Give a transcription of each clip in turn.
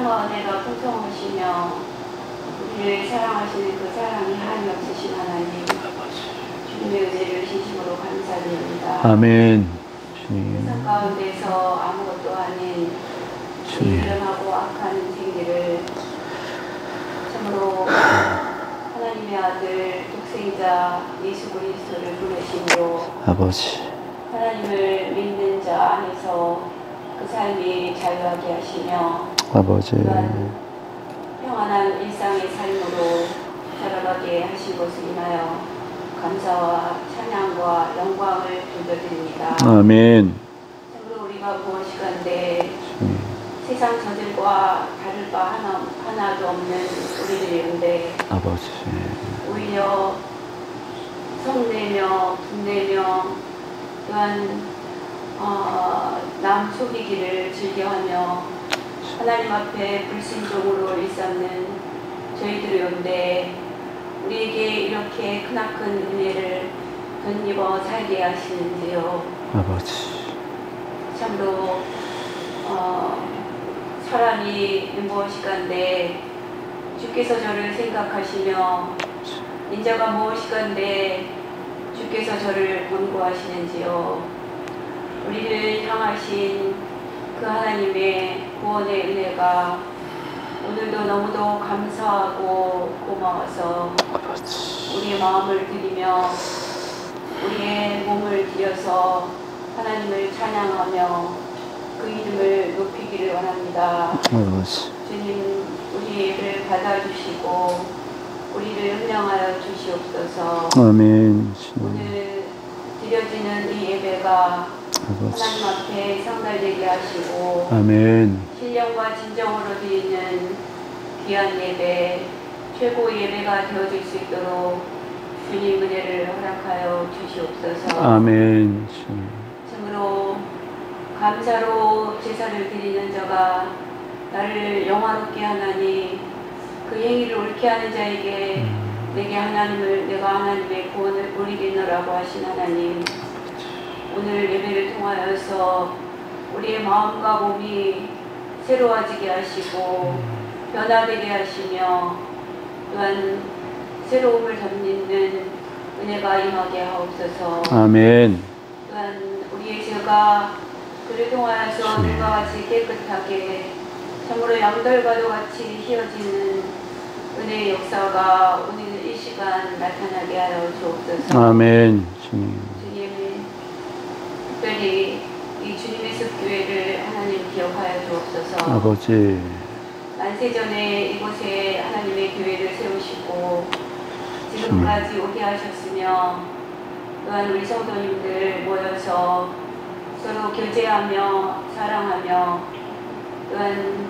사랑과 은혜가 풍성하시며 우리를 사랑하시는 그 사랑이 한이 없으신 하나님, 주님의 은혜를 진심으로 감사드립니다. 아멘. 주님. 세상 가운데서 아무것도 아닌 불량하고 악한 인생들을 참으로 하나님의 아들 독생자 예수 그리스도를 보내심으로 아버지, 하나님을 믿는 자 안에서 그 삶이 자유하게 하시며 아버지, 평안한 일상의 삶으로 살아가게 하신 것을 인하여 감사와 찬양과 영광을 돌려드립니다. 아멘. 참으로 우리가 무엇이간데 세상 저들과 다를 바 하나도 없는 우리들인데 아버지, 오히려 성내며 분내며 또한 남 속이기를 즐겨하며 하나님 앞에 불순종으로 일삼는 저희들이온데 우리에게 이렇게 크나큰 은혜를 덧입어 살게 하시는지요. 아버지, 참으로 사람이 무엇이간데 주께서 저를 생각하시며 인자가 무엇이간데 주께서 저를 권고하시는지요. 우리를 향하신 그 하나님의 구원의 은혜가 오늘도 너무도 감사하고 고마워서 우리의 마음을 드리며 우리의 몸을 들여서 하나님을 찬양하며 그 이름을 높이기를 원합니다. 주님, 우리 예배를 받아주시고 우리를 음량하여 주시옵소서. 아멘. 오늘 드려지는 이 예배가 하나님 앞에 상달되게 하시고 아멘. 신령과 진정으로 드리는 귀한 예배, 최고 예배가 되어질 수 있도록 주님 은혜를 허락하여 주시옵소서. 아멘. 참으로 감사로 제사를 드리는 자가 나를 영화롭게 하나니 그 행위를 옳게 하는 자에게 내가 하나님의 구원을 보이겠노라고 하신 하나님, 오늘 예배를 통하여서 우리의 마음과 몸이 새로워지게 하시고 변화되게 하시며 또한 새로움을 덧입는 은혜가 임하게 하옵소서. 아멘. 또한 우리의 죄가 그를 통하여서 눈과 같이 깨끗하게 참으로 양털과도 같이 휘어지는 은혜의 역사가 오늘 이 시간 나타나게 하여 주옵소서. 아멘. 주님, 특별히 이 주님의 습교회를 하나님 기억하여 주옵소서. 아버지, 만세전에 이곳에 하나님의 교회를 세우시고 지금까지 오게 하셨으며 또한 우리 성도님들 모여서 서로 교제하며 사랑하며 또한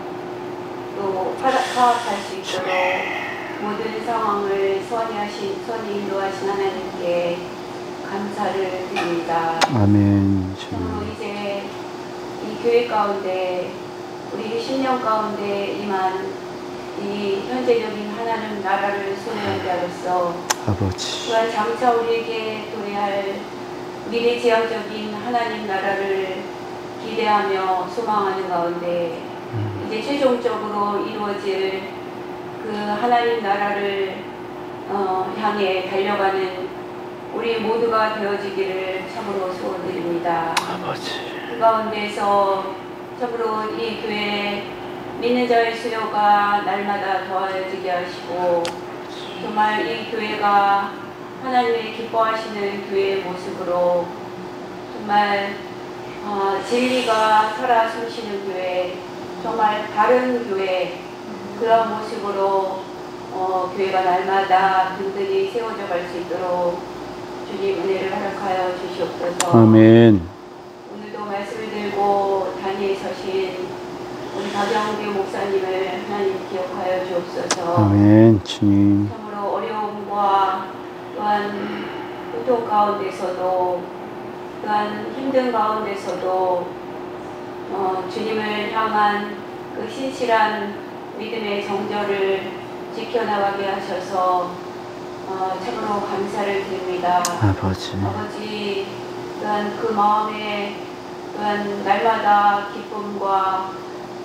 또 파악할 수 있도록 모든 상황을 선히 인도하신 하나님께 감사를 드립니다. 아멘. 참으로 이제 이 교회 가운데 우리 10년 가운데 임한 이 현재적인 하나님 나라를 소유한 자로서 아버지, 또한 장차 우리에게 도래할 미래지향적인 하나님 나라를 기대하며 소망하는 가운데 이제 최종적으로 이루어질 그 하나님 나라를 향해 달려가는 우리 모두가 되어지기를 참으로 소원드립니다. 아버지, 그 가운데서 참으로 이 교회 믿는 자의 수요가 날마다 더해지게 하시고 정말 이 교회가 하나님의 기뻐하시는 교회의 모습으로 정말 진리가 살아 숨쉬는 교회, 정말 다른 교회, 그런 모습으로 교회가 날마다 든든히 세워져 갈 수 있도록 주님 은혜를 허락하여 주시옵소서. 아멘. 오늘도 말씀을 들고 단위에 서신 우리 박영규 목사님을 하나님 기억하여 주옵소서. 아멘. 주님, 참으로 어려움과 또한 고통 가운데서도 또한 힘든 가운데서도 주님을 향한 그 신실한 믿음의 정절을 지켜나가게 하셔서 참으로 감사를 드립니다. 아버지, 또한 그 마음에 또한 날마다 기쁨과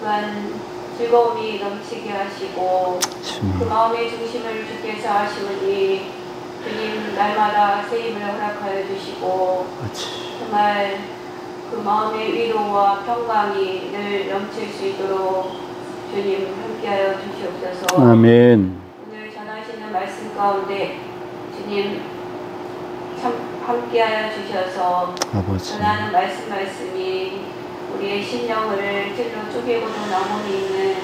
또한 즐거움이 넘치게 하시고 그 마음의 중심을 주께서 하시오니 주님 날마다 새 힘을 허락하여 주시고 정말 그 마음의 위로와 평강이 늘 넘칠 수 있도록 주님 함께하여 주시옵소서. 아멘. 오늘 전하시는 말씀 가운데 주님 참 함께하여 주셔서 아버지. 전하는 말씀이 우리의 심령을 찔러 쪼개고도 나무니 있는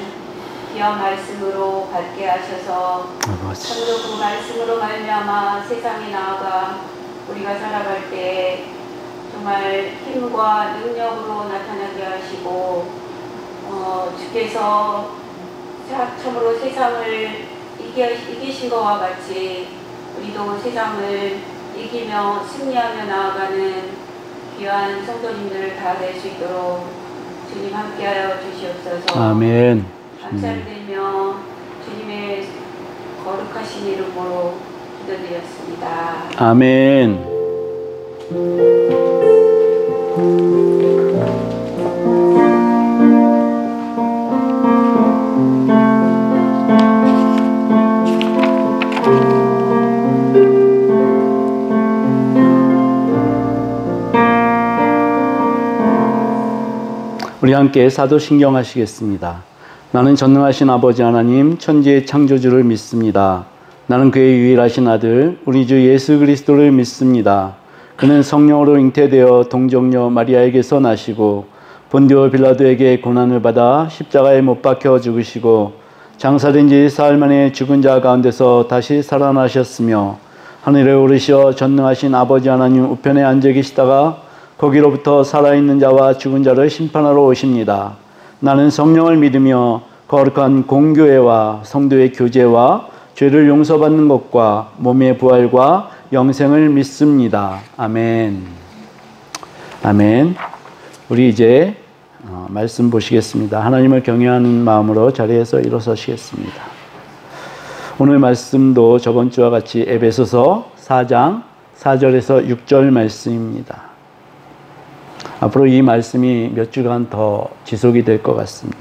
귀한 말씀으로 받게 하셔서 아버지. 참으로 그 말씀으로 말미암아 세상에 나아가 우리가 살아갈 때 정말 힘과 능력으로 나타나게 하시고 주께서 참으로 세상을 이기신 것과 같이 우리도 세상을 이기며 승리하며 나아가는 귀한 성도님들을 다 될 수 있도록 주님 함께하여 주시옵소서. 아멘. 감사드리며 주님의 거룩하신 이름으로 기도드렸습니다. 아멘. 우리 함께 사도신경 하시겠습니다. 나는 전능하신 아버지 하나님 천지의 창조주를 믿습니다. 나는 그의 유일하신 아들 우리 주 예수 그리스도를 믿습니다. 그는 성령으로 잉태되어 동정녀 마리아에게서 나시고 본디오 빌라도에게 고난을 받아 십자가에 못 박혀 죽으시고 장사된 지 사흘 만에 죽은 자 가운데서 다시 살아나셨으며 하늘에 오르시어 전능하신 아버지 하나님 우편에 앉아 계시다가 거기로부터 살아있는 자와 죽은 자를 심판하러 오십니다. 나는 성령을 믿으며 거룩한 공교회와 성도의 교제와 죄를 용서받는 것과 몸의 부활과 영생을 믿습니다. 아멘. 아멘. 우리 이제 말씀 보시겠습니다. 하나님을 경외하는 마음으로 자리에서 일어서시겠습니다. 오늘 말씀도 저번 주와 같이 에베소서 4장 4절에서 6절 말씀입니다. 앞으로 이 말씀이 몇 주간 더 지속이 될 것 같습니다.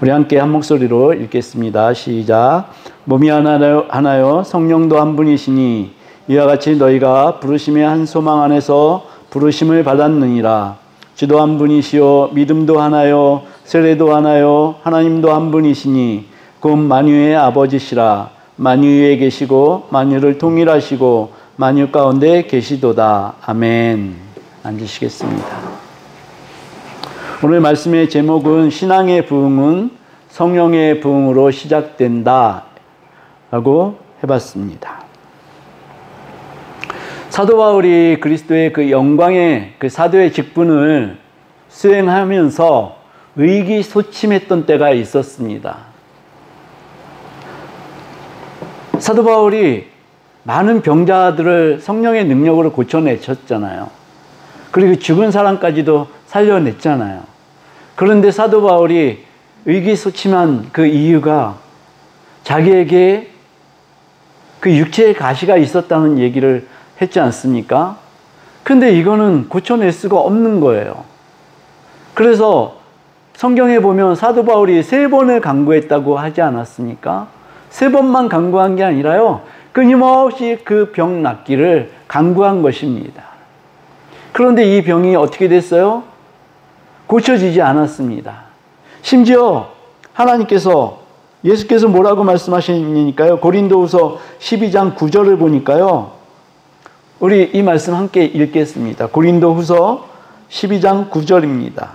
우리 함께 한 목소리로 읽겠습니다. 시작. 몸이 하나요 성령도 한 분이시니 이와 같이 너희가 부르심의 한 소망 안에서 부르심을 받았느니라. 주도 한 분이시요 믿음도 하나요 세례도 하나요 하나님도 한 분이시니 곧 만유의 아버지시라. 만유에 계시고 만유를 통일하시고 만유 가운데 계시도다. 아멘. 앉으시겠습니다. 오늘 말씀의 제목은 신앙의 부흥은 성령의 부흥으로 시작된다 라고 해봤습니다. 사도 바울이 그리스도의 그 영광의 그 사도의 직분을 수행하면서 의기소침했던 때가 있었습니다. 사도 바울이 많은 병자들을 성령의 능력으로 고쳐내셨잖아요. 그리고 죽은 사람까지도 살려냈잖아요. 그런데 사도 바울이 의기소침한 그 이유가 자기에게 그 육체의 가시가 있었다는 얘기를 했지 않습니까? 근데 이거는 고쳐낼 수가 없는 거예요. 그래서 성경에 보면 사도 바울이 3번을 간구했다고 하지 않았습니까? 3번만 간구한 게 아니라요, 끊임없이 그 병 낫기를 간구한 것입니다. 그런데 이 병이 어떻게 됐어요? 고쳐지지 않았습니다. 심지어 하나님께서, 예수께서 뭐라고 말씀하시니까요? 고린도후서 12장 9절을 보니까요, 우리 이 말씀 함께 읽겠습니다. 고린도후서 12장 9절입니다.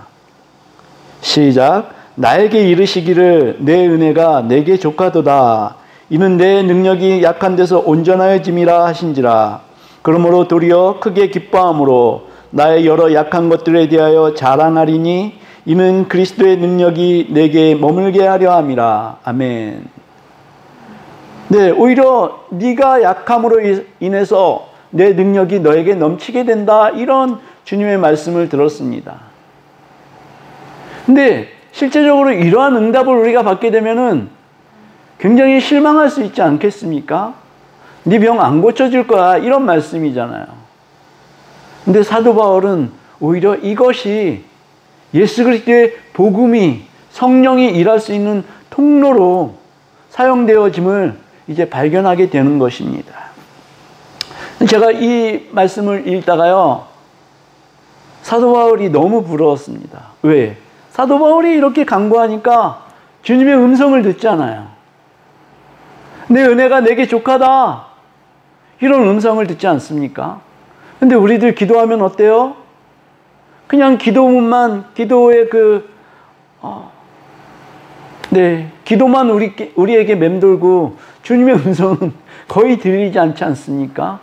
시작. 나에게 이르시기를 내 은혜가 내게 족하도다. 이는 내 능력이 약한 데서 온전하여짐이라 하신지라. 그러므로 도리어 크게 기뻐함으로 나의 여러 약한 것들에 대하여 자랑하리니 이는 그리스도의 능력이 내게 머물게 하려 함이라. 아멘. 네, 오히려 네가 약함으로 인해서 내 능력이 너에게 넘치게 된다, 이런 주님의 말씀을 들었습니다. 근데 실제적으로 이러한 응답을 우리가 받게 되면은 굉장히 실망할 수 있지 않겠습니까? 네 병 안 고쳐질 거야, 이런 말씀이잖아요. 근데 사도 바울은 오히려 이것이 예수 그리스도의 복음이 성령이 일할 수 있는 통로로 사용되어짐을 이제 발견하게 되는 것입니다. 제가 이 말씀을 읽다가요, 사도 바울이 너무 부러웠습니다. 왜? 사도 바울이 이렇게 간구하니까 주님의 음성을 듣잖아요. 내 은혜가 내게 족하다, 이런 음성을 듣지 않습니까? 근데 우리들 기도하면 어때요? 그냥 기도문만, 기도의 기도만 우리에게 맴돌고 주님의 음성은 거의 들리지 않지 않습니까?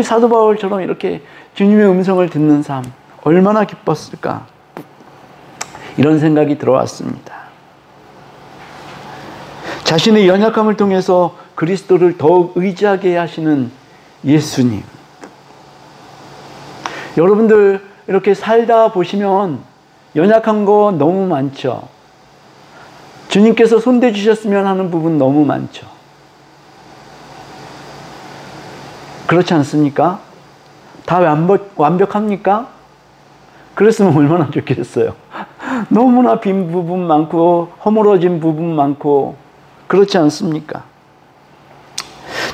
사도 바울처럼 이렇게 주님의 음성을 듣는 삶, 얼마나 기뻤을까? 이런 생각이 들어왔습니다. 자신의 연약함을 통해서 그리스도를 더욱 의지하게 하시는 예수님. 여러분들 이렇게 살다 보시면 연약한 거 너무 많죠. 주님께서 손대 주셨으면 하는 부분 너무 많죠. 그렇지 않습니까? 다 완벽합니까? 그랬으면 얼마나 좋겠어요. 너무나 빈 부분 많고 허물어진 부분 많고 그렇지 않습니까?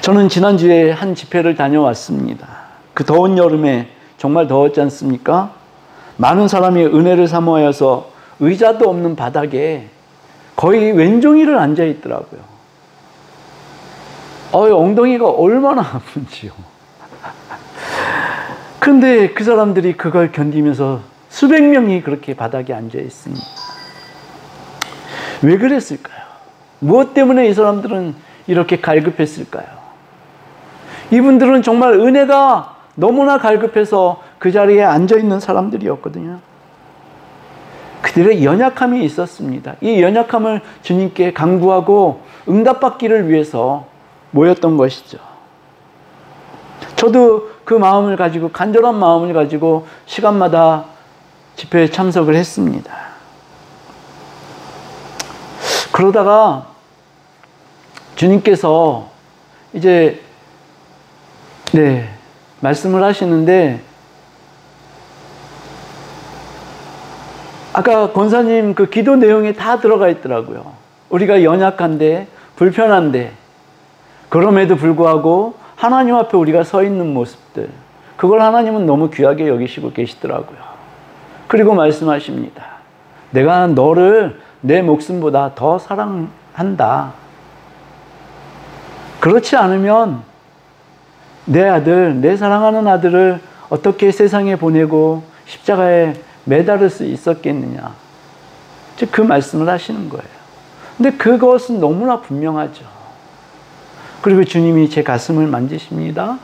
저는 지난주에 한 집회를 다녀왔습니다. 그 더운 여름에 정말 더웠지 않습니까? 많은 사람이 은혜를 사모하여서 의자도 없는 바닥에 거의 왼종이를 앉아 있더라고요. 엉덩이가 얼마나 아픈지요. 근데 그 사람들이 그걸 견디면서 수백 명이 그렇게 바닥에 앉아 있습니다. 왜 그랬을까요? 무엇 때문에 이 사람들은 이렇게 갈급했을까요? 이분들은 정말 은혜가 너무나 갈급해서 그 자리에 앉아 있는 사람들이었거든요. 그들의 연약함이 있었습니다. 이 연약함을 주님께 간구하고 응답받기를 위해서 모였던 것이죠. 저도 그 마음을 가지고, 간절한 마음을 가지고 시간마다 집회에 참석을 했습니다. 그러다가 주님께서 이제 말씀을 하시는데, 아까 권사님 그 기도 내용에 다 들어가 있더라고요. 우리가 연약한데, 불편한데, 그럼에도 불구하고 하나님 앞에 우리가 서 있는 모습들, 그걸 하나님은 너무 귀하게 여기시고 계시더라고요. 그리고 말씀하십니다. 내가 너를 내 목숨보다 더 사랑한다. 그렇지 않으면 내 아들, 내 사랑하는 아들을 어떻게 세상에 보내고 십자가에 매달을 수 있었겠느냐. 즉 그 말씀을 하시는 거예요. 근데 그것은 너무나 분명하죠. 그리고 주님이 제 가슴을 만지십니다.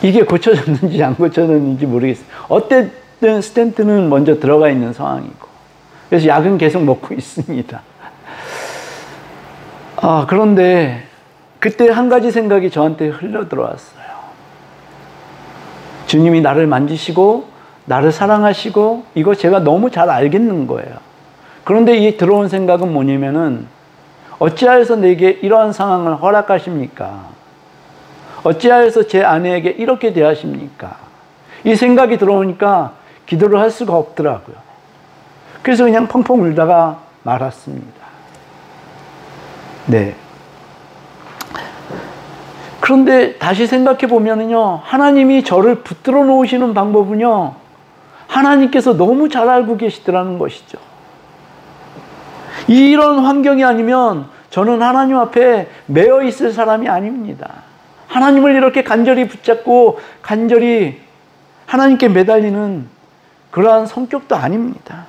이게 고쳐졌는지 안 고쳐졌는지 모르겠어요. 어쨌든 스텐트는 먼저 들어가 있는 상황이고, 그래서 약은 계속 먹고 있습니다. 그런데 그때 한 가지 생각이 저한테 흘러 들어왔어요. 주님이 나를 만지시고 나를 사랑하시고, 이거 제가 너무 잘 알겠는 거예요. 그런데 이 들어온 생각은 뭐냐면은, 어찌하여서 내게 이러한 상황을 허락하십니까? 어찌하여서 제 아내에게 이렇게 대하십니까? 이 생각이 들어오니까 기도를 할 수가 없더라고요. 그래서 그냥 펑펑 울다가 말았습니다. 그런데 다시 생각해 보면은요, 하나님이 저를 붙들어 놓으시는 방법은요, 하나님께서 너무 잘 알고 계시더라는 것이죠. 이런 환경이 아니면 저는 하나님 앞에 매여 있을 사람이 아닙니다. 하나님을 이렇게 간절히 붙잡고 간절히 하나님께 매달리는 그러한 성격도 아닙니다.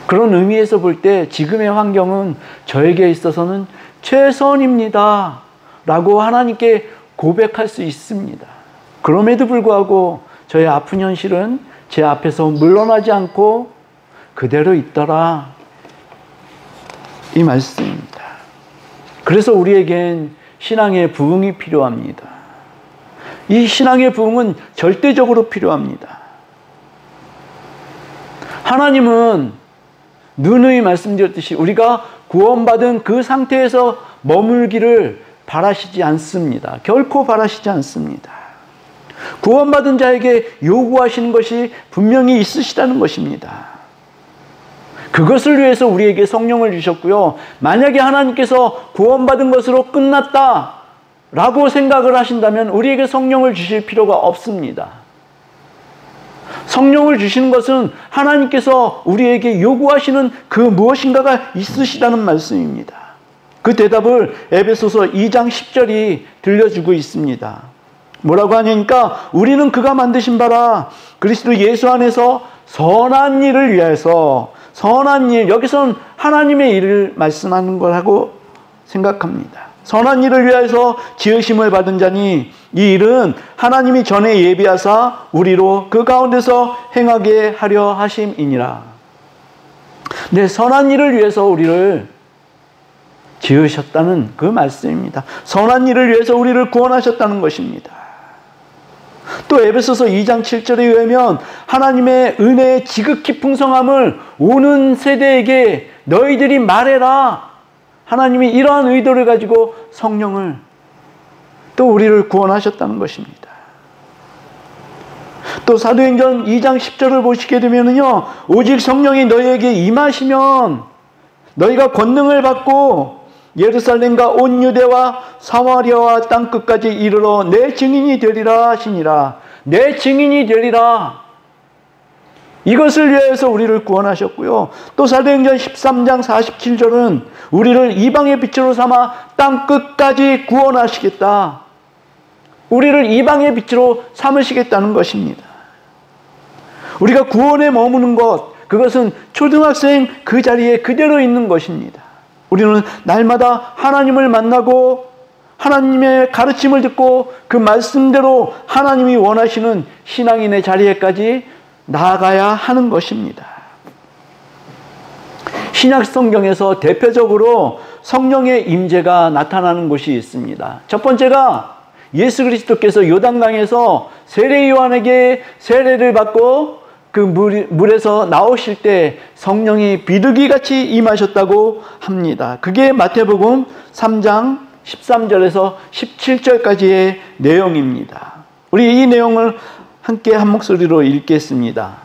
그런 의미에서 볼 때 지금의 환경은 저에게 있어서는 최선입니다 라고 하나님께 고백할 수 있습니다. 그럼에도 불구하고 저의 아픈 현실은 제 앞에서 물러나지 않고 그대로 있더라, 이 말씀입니다. 그래서 우리에겐 신앙의 부흥이 필요합니다. 이 신앙의 부흥은 절대적으로 필요합니다. 하나님은 누누이 말씀드렸듯이 우리가 구원받은 그 상태에서 머물기를 바라시지 않습니다. 결코 바라시지 않습니다. 구원받은 자에게 요구하시는 것이 분명히 있으시다는 것입니다. 그것을 위해서 우리에게 성령을 주셨고요. 만약에 하나님께서 구원받은 것으로 끝났다라고 생각을 하신다면 우리에게 성령을 주실 필요가 없습니다. 성령을 주시는 것은 하나님께서 우리에게 요구하시는 그 무엇인가가 있으시다는 말씀입니다. 그 대답을 에베소서 2장 10절이 들려주고 있습니다. 뭐라고 하냐니까 우리는 그가 만드신 바라 그리스도 예수 안에서 선한 일을 위해서, 선한 일, 여기서는 하나님의 일을 말씀하는 거라고 생각합니다. 선한 일을 위해서 지으심을 받은 자니 이 일은 하나님이 전에 예비하사 우리로 그 가운데서 행하게 하려 하심이니라. 네, 선한 일을 위해서 우리를 지으셨다는 그 말씀입니다. 선한 일을 위해서 우리를 구원하셨다는 것입니다. 또 에베소서 2장 7절에 의하면 하나님의 은혜의 지극히 풍성함을 오는 세대에게 너희들이 말해라. 하나님이 이러한 의도를 가지고 성령을 또 우리를 구원하셨다는 것입니다. 또 사도행전 2장 10절을 보시게 되면요, 오직 성령이 너희에게 임하시면 너희가 권능을 받고 예루살렘과 온 유대와 사마리아와 땅끝까지 이르러 내 증인이 되리라 하시니라. 내 증인이 되리라. 이것을 위해서 우리를 구원하셨고요. 또 사도행전 13장 47절은 우리를 이방의 빛으로 삼아 땅끝까지 구원하시겠다. 우리를 이방의 빛으로 삼으시겠다는 것입니다. 우리가 구원에 머무는 것, 그것은 초등학생 그 자리에 그대로 있는 것입니다. 우리는 날마다 하나님을 만나고 하나님의 가르침을 듣고 그 말씀대로 하나님이 원하시는 신앙인의 자리에까지 나아가야 하는 것입니다. 신약 성경에서 대표적으로 성령의 임재가 나타나는 곳이 있습니다. 첫 번째가 예수 그리스도께서 요단강에서 세례 요한에게 세례를 받고 그 물에서 나오실 때 성령이 비둘기같이 임하셨다고 합니다. 그게 마태복음 3장 13절에서 17절까지의 내용입니다. 우리 이 내용을 함께 한 목소리로 읽겠습니다.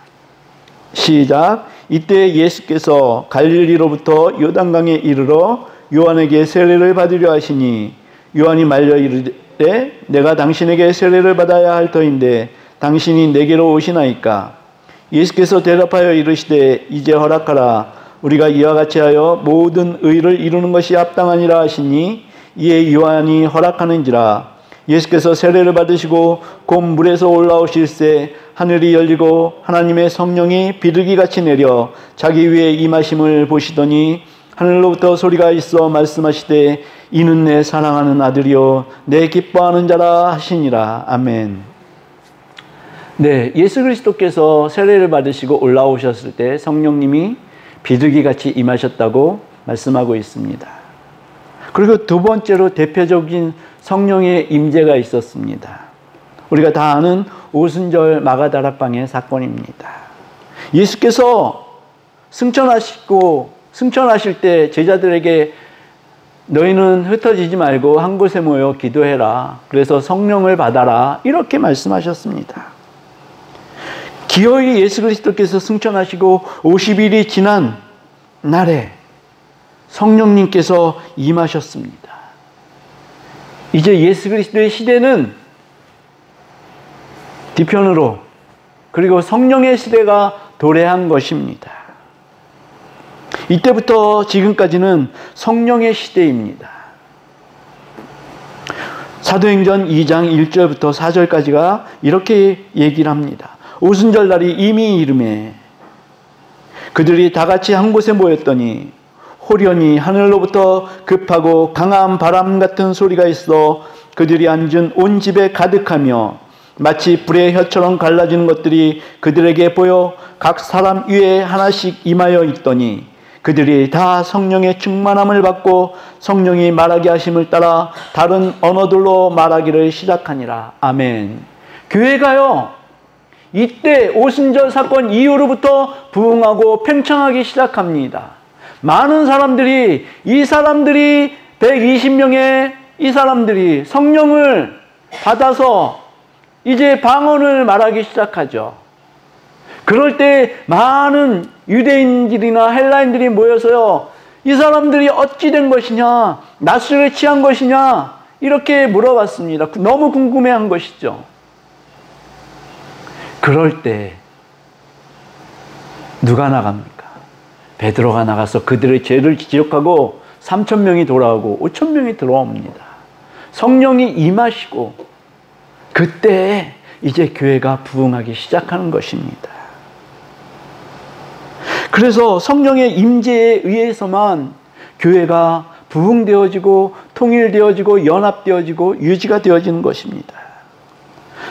시작. 이때 예수께서 갈릴리로부터 요단강에 이르러 요한에게 세례를 받으려 하시니 요한이 말려 이르되 내가 당신에게 세례를 받아야 할 터인데 당신이 내게로 오시나이까. 예수께서 대답하여 이르시되 이제 허락하라. 우리가 이와 같이 하여 모든 의를 이루는 것이 합당하니라 하시니 이에 요한이 허락하는지라. 예수께서 세례를 받으시고 곧 물에서 올라오실새 하늘이 열리고 하나님의 성령이 비둘기같이 내려 자기 위에 임하심을 보시더니 하늘로부터 소리가 있어 말씀하시되 이는 내 사랑하는 아들이요 내 기뻐하는 자라 하시니라. 아멘. 네, 예수 그리스도께서 세례를 받으시고 올라오셨을 때 성령님이 비둘기같이 임하셨다고 말씀하고 있습니다. 그리고 두 번째로 대표적인 성령의 임재가 있었습니다. 우리가 다 아는 오순절 마가다락방의 사건입니다. 예수께서 승천하실 때 제자들에게 너희는 흩어지지 말고 한 곳에 모여 기도해라. 그래서 성령을 받아라. 이렇게 말씀하셨습니다. 기어이 예수 그리스도께서 승천하시고 50일이 지난 날에 성령님께서 임하셨습니다. 이제 예수 그리스도의 시대는 뒤편으로, 그리고 성령의 시대가 도래한 것입니다. 이때부터 지금까지는 성령의 시대입니다. 사도행전 2장 1절부터 4절까지가 이렇게 얘기를 합니다. 오순절 날이 이미 이르매 그들이 다 같이 한 곳에 모였더니 호련히 하늘로부터 급하고 강한 바람 같은 소리가 있어 그들이 앉은 온 집에 가득하며 마치 불의 혀처럼 갈라지는 것들이 그들에게 보여 각 사람 위에 하나씩 임하여 있더니 그들이 다 성령의 충만함을 받고 성령이 말하게 하심을 따라 다른 언어들로 말하기를 시작하니라. 아멘. 교회가요, 이때 오순절 사건 이후로부터 부흥하고 팽창하기 시작합니다. 많은 사람들이, 이 사람들이 120명의 이 사람들이 성령을 받아서 이제 방언을 말하기 시작하죠. 그럴 때 많은 유대인들이나 헬라인들이 모여서요, 이 사람들이 어찌 된 것이냐, 낯설에 취한 것이냐, 이렇게 물어봤습니다. 너무 궁금해한 것이죠. 그럴 때 누가 나갑니까? 베드로가 나가서 그들의 죄를 지적하고 3,000명이 돌아오고 5,000명이 들어옵니다. 성령이 임하시고 그때 이제 교회가 부흥하기 시작하는 것입니다. 그래서 성령의 임재에 의해서만 교회가 부흥되어지고 통일되어지고 연합되어지고 유지가 되어지는 것입니다.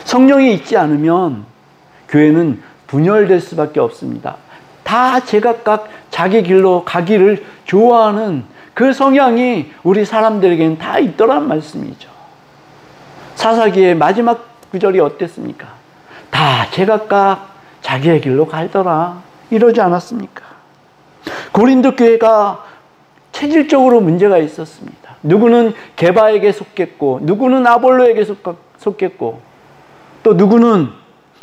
성령이 있지 않으면 교회는 분열될 수밖에 없습니다. 다 제각각 자기 길로 가기를 좋아하는 그 성향이 우리 사람들에게는 다 있더란 말씀이죠. 사사기의 마지막 구절이 어땠습니까? 다 제각각 자기의 길로 갈더라, 이러지 않았습니까? 고린도 교회가 체질적으로 문제가 있었습니다. 누구는 게바에게 속했고, 누구는 아볼로에게 속했고, 또 누구는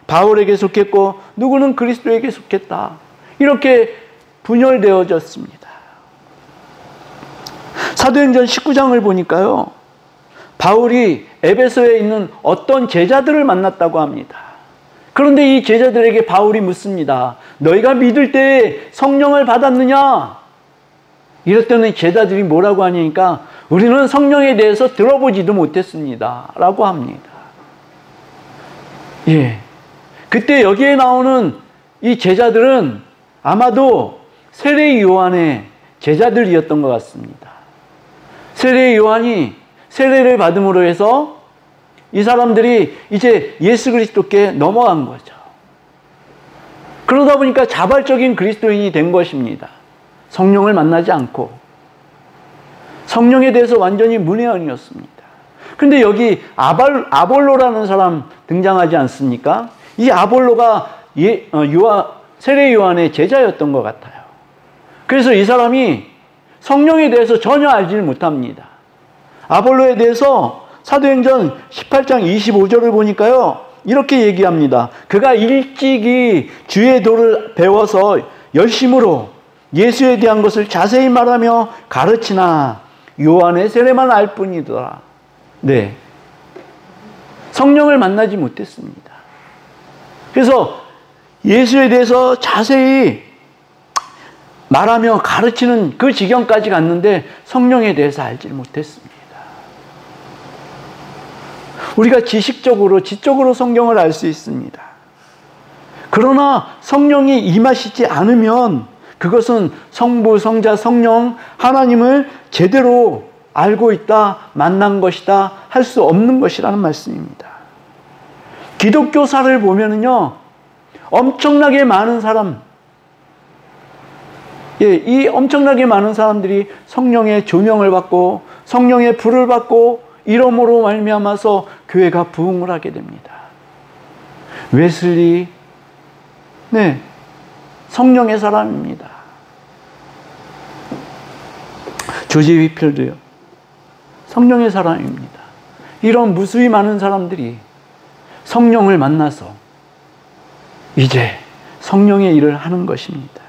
바울에게 속했고, 누구는 그리스도에게 속했다, 이렇게 분열되어졌습니다. 사도행전 19장을 보니까요, 바울이 에베소에 있는 어떤 제자들을 만났다고 합니다. 그런데 이 제자들에게 바울이 묻습니다. 너희가 믿을 때 성령을 받았느냐? 이랬더니 제자들이 뭐라고 하니까 우리는 성령에 대해서 들어보지도 못했습니다 라고 합니다. 예, 그때 여기에 나오는 이 제자들은 아마도 세례 요한의 제자들이었던 것 같습니다. 세례 요한이 세례를 받음으로 해서 이 사람들이 이제 예수 그리스도께 넘어간 거죠. 그러다 보니까 자발적인 그리스도인이 된 것입니다. 성령을 만나지 않고 성령에 대해서 완전히 문외한이었습니다. 그런데 여기 아볼로라는 사람 등장하지 않습니까? 이 아볼로가 세례 요한의 제자였던 것 같아요. 그래서 이 사람이 성령에 대해서 전혀 알지를 못합니다. 아볼로에 대해서 사도행전 18장 25절을 보니까요, 이렇게 얘기합니다. 그가 일찍이 주의 도를 배워서 열심으로 예수에 대한 것을 자세히 말하며 가르치나 요한의 세례만 알 뿐이더라. 네, 성령을 만나지 못했습니다. 그래서 예수에 대해서 자세히 말하며 가르치는 그 지경까지 갔는데 성령에 대해서 알지 못했습니다. 우리가 지식적으로, 지적으로 성경을 알 수 있습니다. 그러나 성령이 임하시지 않으면 그것은 성부, 성자, 성령, 하나님을 제대로 알고 있다, 만난 것이다, 할 수 없는 것이라는 말씀입니다. 기독교사를 보면은요, 엄청나게 많은 사람, 이 엄청나게 많은 사람들이 성령의 조명을 받고 성령의 불을 받고 이러므로 말미암아서 교회가 부흥을 하게 됩니다. 웨슬리, 네, 성령의 사람입니다. 조지 휘필드요, 성령의 사람입니다. 이런 무수히 많은 사람들이 성령을 만나서 이제 성령의 일을 하는 것입니다.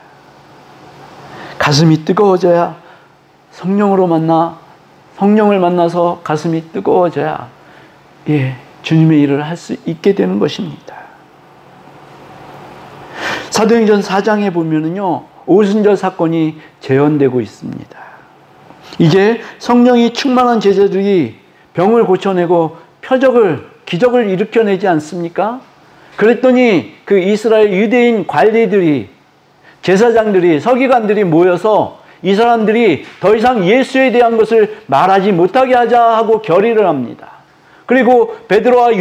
가슴이 뜨거워져야 성령으로 성령을 만나서 가슴이 뜨거워져야 주님의 일을 할 수 있게 되는 것입니다. 사도행전 4장에 보면은요, 오순절 사건이 재현되고 있습니다. 이제 성령이 충만한 제자들이 병을 고쳐내고 기적을 일으켜내지 않습니까? 그랬더니 그 이스라엘 유대인 관리들이, 제사장들이, 서기관들이 모여서 이 사람들이 더 이상 예수에 대한 것을 말하지 못하게 하자 하고 결의를 합니다. 그리고 베드로와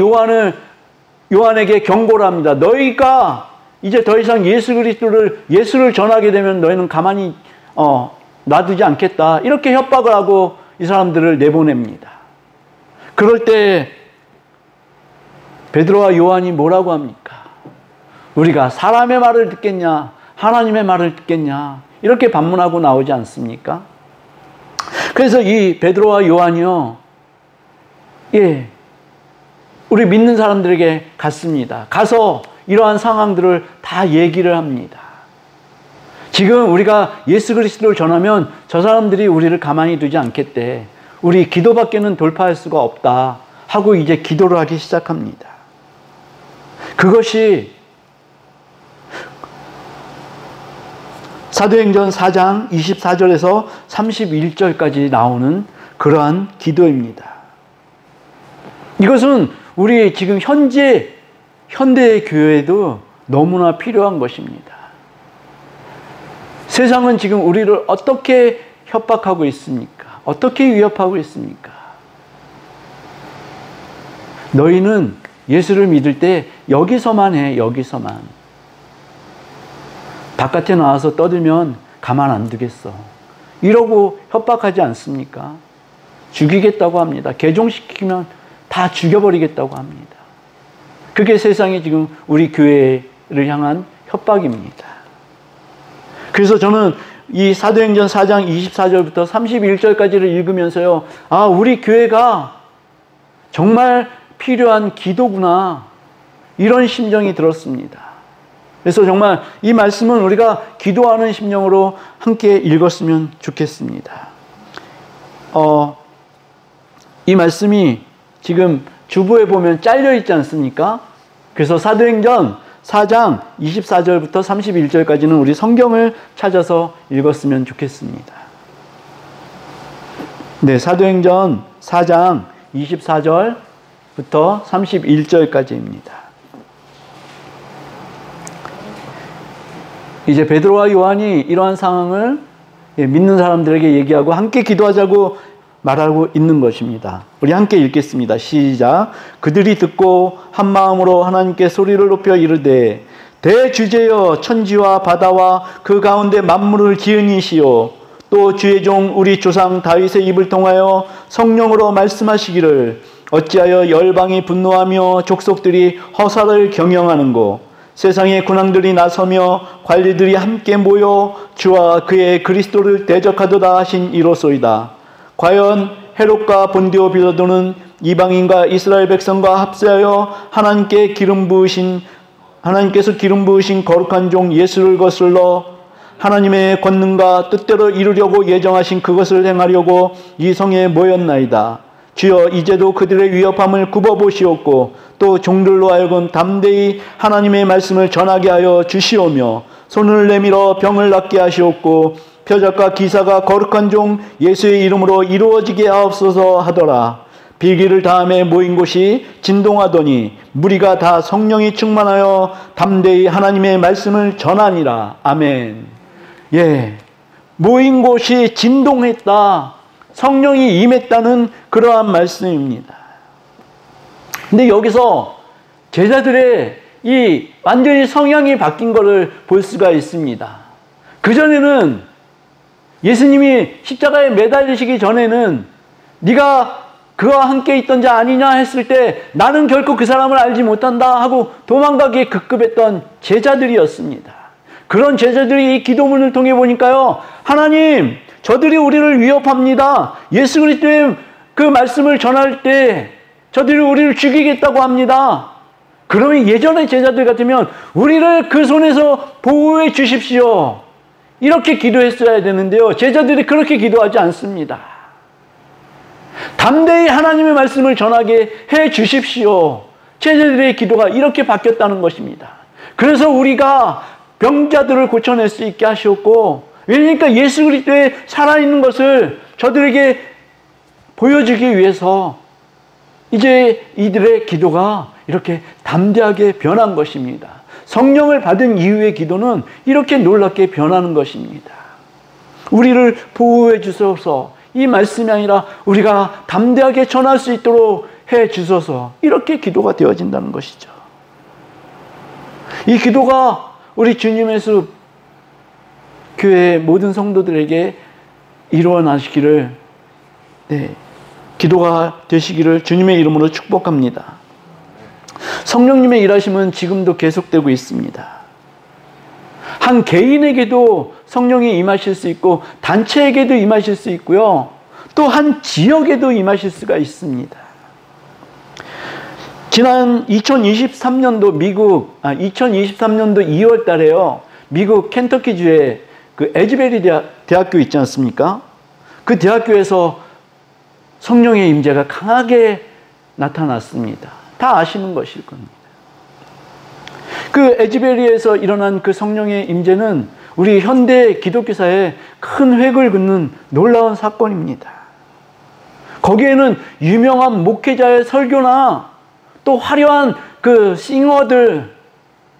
요한에게 경고를 합니다. 너희가 이제 더 이상 예수를 전하게 되면 너희는 가만히 놔두지 않겠다, 이렇게 협박을 하고 이 사람들을 내보냅니다. 그럴 때 베드로와 요한이 뭐라고 합니까? 우리가 사람의 말을 듣겠냐, 하나님의 말을 듣겠냐, 이렇게 반문하고 나오지 않습니까? 그래서 이 베드로와 요한이요, 우리 믿는 사람들에게 갔습니다. 가서 이러한 상황들을 다 얘기를 합니다. 지금 우리가 예수 그리스도를 전하면 저 사람들이 우리를 가만히 두지 않겠대. 우리 기도밖에는 돌파할 수가 없다 하고 이제 기도를 하기 시작합니다. 그것이 사도행전 4장 24절에서 31절까지 나오는 그러한 기도입니다. 이것은 우리 지금 현대의 교회에도 너무나 필요한 것입니다. 세상은 지금 우리를 어떻게 협박하고 있습니까? 어떻게 위협하고 있습니까? 너희는 예수를 믿을 때 여기서만 해, 여기서만. 바깥에 나와서 떠들면 가만 안 두겠어. 이러고 협박하지 않습니까? 죽이겠다고 합니다. 개종시키면 다 죽여버리겠다고 합니다. 그게 세상이 지금 우리 교회를 향한 협박입니다. 그래서 저는 이 사도행전 4장 24절부터 31절까지를 읽으면서요, 아, 우리 교회가 정말 필요한 기도구나, 이런 심정이 들었습니다. 그래서 정말 이 말씀은 우리가 기도하는 심령으로 함께 읽었으면 좋겠습니다. 이 말씀이 지금 주보에 보면 잘려 있지 않습니까? 그래서 사도행전 4장 24절부터 31절까지는 우리 성경을 찾아서 읽었으면 좋겠습니다. 네, 사도행전 4장 24절부터 31절까지입니다. 이제 베드로와 요한이 이러한 상황을 믿는 사람들에게 얘기하고 함께 기도하자고 말하고 있는 것입니다. 우리 함께 읽겠습니다. 시작. 그들이 듣고 한 마음으로 하나님께 소리를 높여 이르되 대주제여 천지와 바다와 그 가운데 만물을 지은 이시오 또 주의 종 우리 조상 다윗의 입을 통하여 성령으로 말씀하시기를 어찌하여 열방이 분노하며 족속들이 허사를 경영하는고 세상의 군왕들이 나서며 관리들이 함께 모여 주와 그의 그리스도를 대적하도다 하신 이로소이다. 과연 헤롯과 본디오 빌라도는 이방인과 이스라엘 백성과 합세하여 하나님께서 기름 부으신 거룩한 종 예수를 거슬러 하나님의 권능과 뜻대로 이루려고 예정하신 그것을 행하려고 이 성에 모였나이다. 주여 이제도 그들의 위협함을 굽어보시옵고 또 종들로 하여금 담대히 하나님의 말씀을 전하게 하여 주시오며 손을 내밀어 병을 낫게 하시옵고 표적과 기사가 거룩한 종 예수의 이름으로 이루어지게 하옵소서 하더라. 빌기를 다음에 모인 곳이 진동하더니 무리가 다 성령이 충만하여 담대히 하나님의 말씀을 전하니라. 아멘. 예, 모인 곳이 진동했다. 성령이 임했다는 그러한 말씀입니다. 근데 여기서 제자들의 이 완전히 성향이 바뀐 것을 볼 수가 있습니다. 그전에는 예수님이 십자가에 매달리시기 전에는 네가 그와 함께 있던 자 아니냐 했을 때 나는 결코 그 사람을 알지 못한다 하고 도망가기에 급급했던 제자들이었습니다. 그런 제자들이 이 기도문을 통해 보니까요, 하나님, 저들이 우리를 위협합니다. 예수 그리스도의 그 말씀을 전할 때 저들이 우리를 죽이겠다고 합니다. 그러면 예전의 제자들 같으면 우리를 그 손에서 보호해 주십시오, 이렇게 기도했어야 되는데요, 제자들이 그렇게 기도하지 않습니다. 담대히 하나님의 말씀을 전하게 해 주십시오. 제자들의 기도가 이렇게 바뀌었다는 것입니다. 그래서 우리가 병자들을 고쳐낼 수 있게 하셨고, 왜냐니까 예수 그리스도의 살아있는 것을 저들에게 보여주기 위해서 이제 이들의 기도가 이렇게 담대하게 변한 것입니다. 성령을 받은 이후의 기도는 이렇게 놀랍게 변하는 것입니다. 우리를 보호해 주소서, 이 말씀이 아니라 우리가 담대하게 전할 수 있도록 해 주소서, 이렇게 기도가 되어진다는 것이죠. 이 기도가 우리 주님의 숲 교회 모든 성도들에게 일어나시기를, 기도가 되시기를 주님의 이름으로 축복합니다. 성령님의 일하심은 지금도 계속되고 있습니다. 한 개인에게도 성령이 임하실 수 있고 단체에게도 임하실 수 있고요, 또 한 지역에도 임하실 수가 있습니다. 지난 2023년도 2023년도 2월 달에요. 미국 켄터키주의 그 에즈베리 대학교 있지 않습니까? 그 대학교에서 성령의 임재가 강하게 나타났습니다. 다 아시는 것일 겁니다. 그 에즈베리에서 일어난 그 성령의 임재는 우리 현대 기독교사에 큰 획을 긋는 놀라운 사건입니다. 거기에는 유명한 목회자의 설교나 또 화려한 그 싱어들,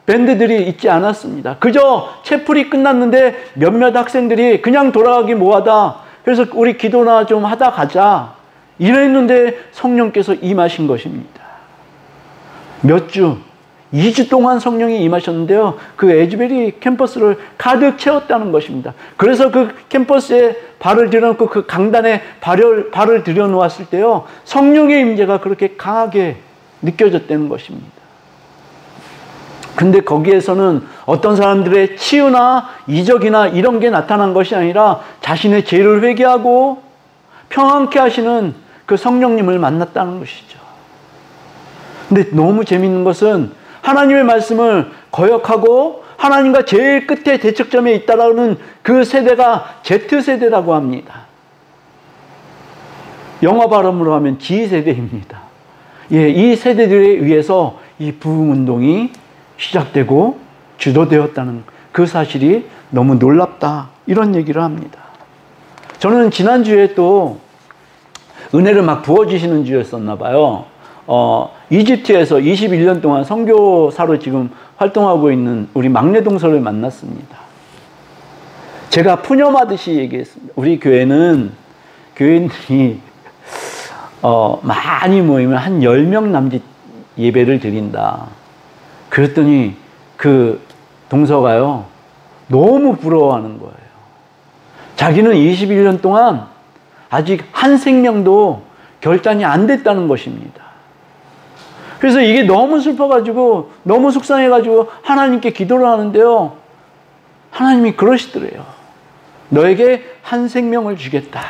밴드들이 있지 않았습니다. 그저 채플이 끝났는데 몇몇 학생들이 그냥 돌아가기 뭐하다. 그래서 우리 기도나 좀 하다 가자. 이랬는데 성령께서 임하신 것입니다. 몇 주, 2주 동안 성령이 임하셨는데요. 그 에즈베리 캠퍼스를 가득 채웠다는 것입니다. 그래서 그 캠퍼스에 발을 들여놓고 그 강단에 발을 들여놓았을 때요. 성령의 임재가 그렇게 강하게 느껴졌다는 것입니다. 근데 거기에서는 어떤 사람들의 치유나 이적이나 이런 게 나타난 것이 아니라 자신의 죄를 회개하고 평안케 하시는 그 성령님을 만났다는 것이죠. 근데 너무 재미있는 것은 하나님의 말씀을 거역하고 하나님과 제일 끝에 대척점에 있다라는 그 세대가 Z세대라고 합니다. 영어 발음으로 하면 G세대입니다. 예, 이 세대들에 의해서 이 부흥운동이 시작되고 주도되었다는 그 사실이 너무 놀랍다. 이런 얘기를 합니다. 저는 지난주에 또 은혜를 막 부어주시는 주였었나 봐요. 이집트에서 21년 동안 선교사로 지금 활동하고 있는 우리 막내 동서를 만났습니다. 제가 푸념하듯이 얘기했습니다. 우리 교회는 교인들이 많이 모이면 한 10명 남짓 예배를 드린다. 그랬더니 그 동서가요, 너무 부러워하는 거예요. 자기는 21년 동안 아직 한 생명도 결단이 안 됐다는 것입니다. 그래서 이게 너무 슬퍼가지고, 너무 속상해가지고 하나님께 기도를 하는데요. 하나님이 그러시더래요. 너에게 한 생명을 주겠다.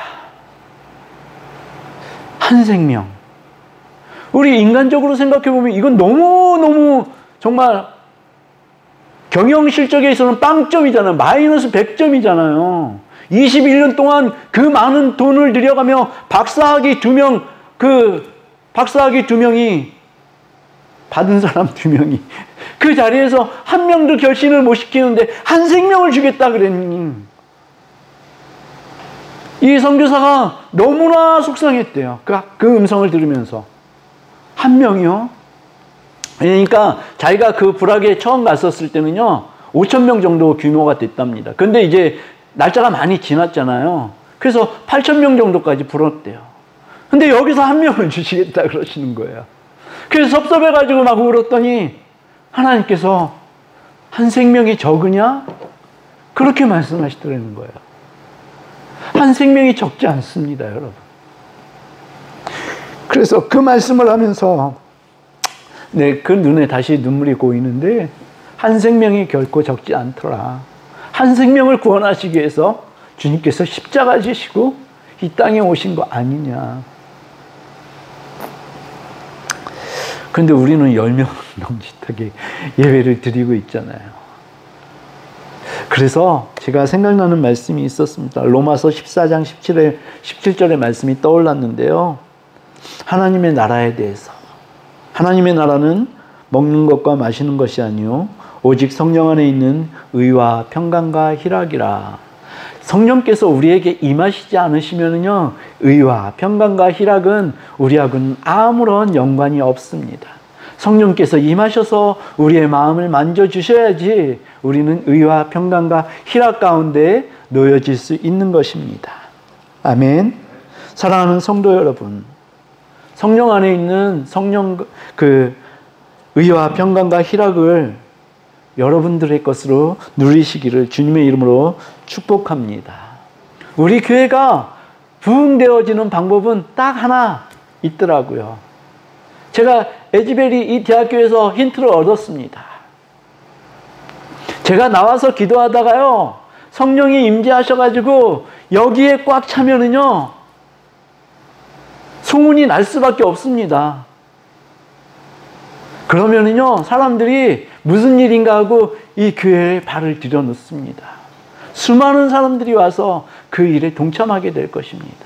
한 생명. 우리 인간적으로 생각해보면 이건 너무너무 정말 경영실적에 있어서는 빵점이잖아요. 마이너스 100점이잖아요. 21년 동안 그 많은 돈을 들여가며 박사학위 2명, 박사학위 2명이 받은 사람 2명이 그 자리에서 한 명도 결신을 못 시키는데 한 생명을 주겠다 그랬니? 이 선교사가 너무나 속상했대요. 그 음성을 들으면서. 한 명이요? 그러니까 자기가 그 불악에 처음 갔었을 때는요, 5,000명 정도 규모가 됐답니다. 근데 이제 날짜가 많이 지났잖아요. 그래서 8,000명 정도까지 불었대요. 근데 여기서 한 명을 주시겠다 그러시는 거예요. 그래서 섭섭해가지고 막 울었더니 하나님께서 한 생명이 적으냐? 그렇게 말씀하시더라는 거예요. 한 생명이 적지 않습니다, 여러분. 그래서 그 말씀을 하면서 그 눈에 다시 눈물이 고이는데, 한 생명이 결코 적지 않더라. 한 생명을 구원하시기 위해서 주님께서 십자가 지시고 이 땅에 오신 거 아니냐. 그런데 우리는 10명 넘짓하게 예배를 드리고 있잖아요. 그래서 제가 생각나는 말씀이 있었습니다. 로마서 14장 17절의 말씀이 떠올랐는데요. 하나님의 나라에 대해서, 하나님의 나라는 먹는 것과 마시는 것이 아니요 오직 성령 안에 있는 의와 평강과 희락이라. 성령께서 우리에게 임하시지 않으시면은요, 의와 평강과 희락은 우리하고는 아무런 연관이 없습니다. 성령께서 임하셔서 우리의 마음을 만져주셔야지 우리는 의와 평강과 희락 가운데 놓여질 수 있는 것입니다. 아멘. 사랑하는 성도 여러분, 성령 안에 있는 의와 평강과 희락을 여러분들의 것으로 누리시기를 주님의 이름으로 축복합니다. 우리 교회가 부흥되어지는 방법은 딱 하나 있더라고요. 제가 에즈베리 이 대학교에서 힌트를 얻었습니다. 제가 나와서 기도하다가요, 성령이 임재하셔가지고 여기에 꽉 차면은요, 소문이 날 수밖에 없습니다. 그러면은요, 사람들이 무슨 일인가 하고 이 교회에 발을 들여놓습니다. 수많은 사람들이 와서 그 일에 동참하게 될 것입니다.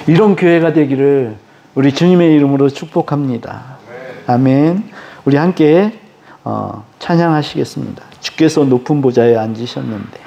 이런 교회가 되기를 우리 주님의 이름으로 축복합니다. 아멘. 우리 함께 찬양하시겠습니다. 주께서 높은 보좌에 앉으셨는데